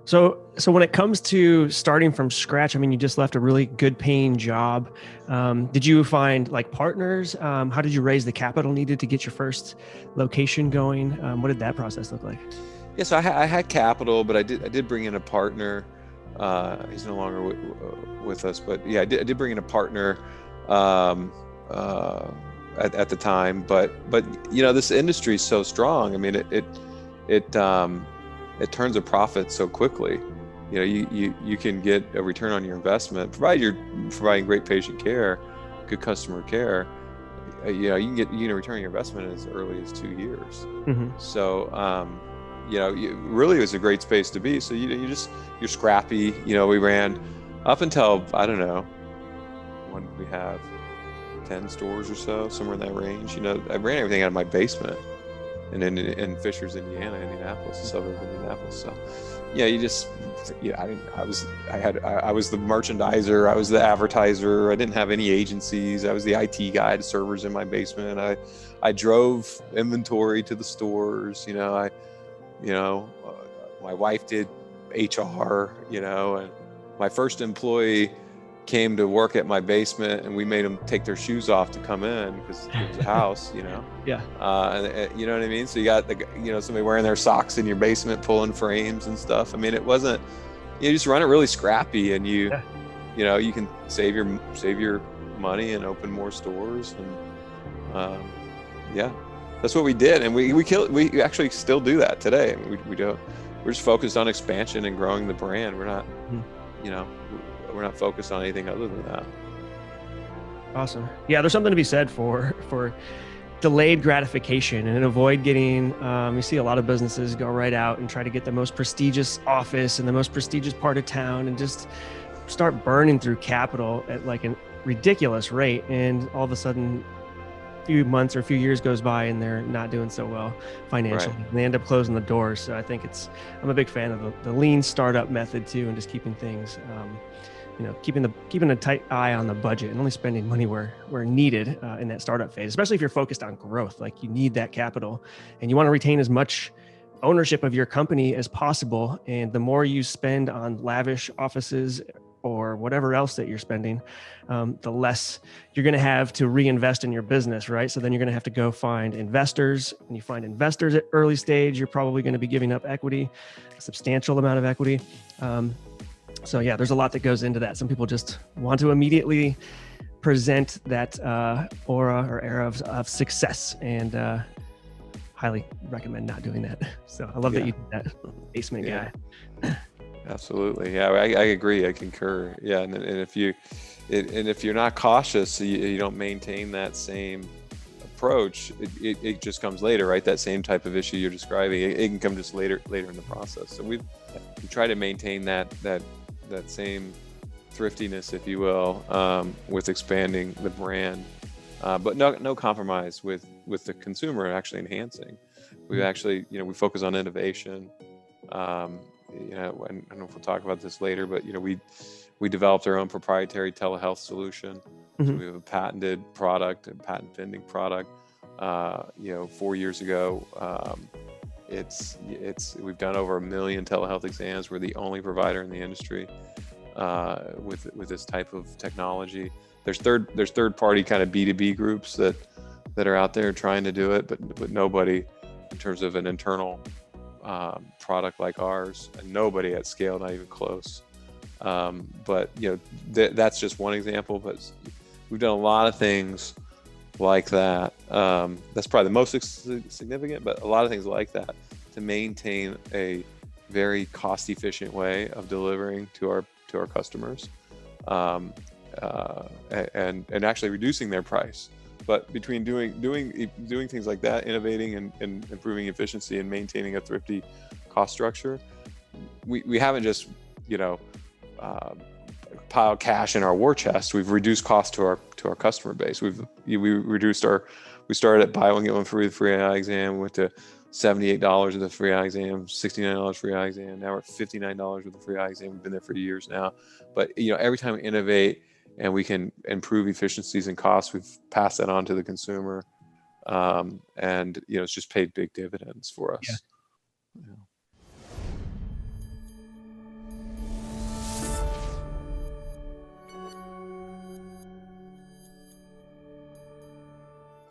So when it comes to starting from scratch, I mean, you just left a really good paying job. Did you find like partners? How did you raise the capital needed to get your first location going? What did that process look like? Yeah, so I had capital, but I did bring in a partner. He's no longer with us, but yeah, I did bring in a partner um, uh, at the time. But this industry is so strong. I mean, it turns a profit so quickly. You can get a return on your investment, provided you're providing great patient care, good customer care. You can a return on your investment as early as 2 years. Hmm. So, really it was a great space to be. So you're scrappy. We ran up until, I don't know, when we have 10 stores or so, somewhere in that range. I ran everything out of my basement and in Fishers, Indianapolis, a suburb of Indianapolis. So yeah, I was the merchandiser, I was the advertiser. I didn't have any agencies. I was the IT guy, had servers in my basement. I drove inventory to the stores. My wife did HR, and my first employee came to work at my basement, and we made them take their shoes off to come in because it was a house. Yeah. And you know what I mean? So you got somebody wearing their socks in your basement, pulling frames and stuff. I mean, it wasn't, you just run it really scrappy, and Yeah. you can save your money and open more stores. And yeah, that's what we did. And we actually still do that today. We're just focused on expansion and growing the brand. We're not, Mhm. you know, we're not focused on anything other than that. Awesome. Yeah, there's something to be said for delayed gratification and avoid getting. You see a lot of businesses go right out and try to get the most prestigious office and the most prestigious part of town, and just start burning through capital at like a ridiculous rate. And all of a sudden, few months or a few years goes by and they're not doing so well financially, Right. and they end up closing the doors. So I think I'm a big fan of the lean startup method too, and just keeping things, keeping a tight eye on the budget and only spending money where needed in that startup phase, especially if you're focused on growth. Like, you need that capital and you want to retain as much ownership of your company as possible. And the more you spend on lavish offices or whatever else that you're spending, the less you're going to have to reinvest in your business, right? So then you're going to have to go find investors. When you find investors at early stage, you're probably going to be giving up equity, a substantial amount of equity. So yeah, there's a lot that goes into that. Some people just want to immediately present that aura or era of success, and highly recommend not doing that. So I love that Yeah. you did that, basement Yeah. guy. Absolutely. Yeah, I agree. I concur. Yeah, and if you're not cautious, you don't maintain that same approach. It just comes later, right? That same type of issue you're describing, it can come just later in the process. So we try to maintain that same thriftiness, if you will, with expanding the brand, but no compromise with the consumer actually enhancing. We actually, we focus on innovation. And I don't know if we'll talk about this later, but we developed our own proprietary telehealth solution. So Mhm. we have a patented product, a patent pending product. 4 years ago, we've done over 1 million telehealth exams. We're the only provider in the industry with this type of technology. There's third party kind of B2B groups that are out there trying to do it, but nobody in terms of an internal product like ours, and nobody at scale, not even close. But that's just one example. But we've done a lot of things like that. That's probably the most significant, but a lot of things like that to maintain a very cost-efficient way of delivering to our customers, and actually reducing their price. But between doing things like that, innovating and improving efficiency and maintaining a thrifty cost structure, we haven't just piled cash in our war chest. We've reduced costs to our customer base. We started at buy one get one free with free eye exam, went to $78 with a free eye exam, $69 free eye exam. Now we're at $59 with a free eye exam. We've been there for years now. But every time we innovate and we can improve efficiencies and costs, we've passed that on to the consumer, and it's just paid big dividends for Yeah. us.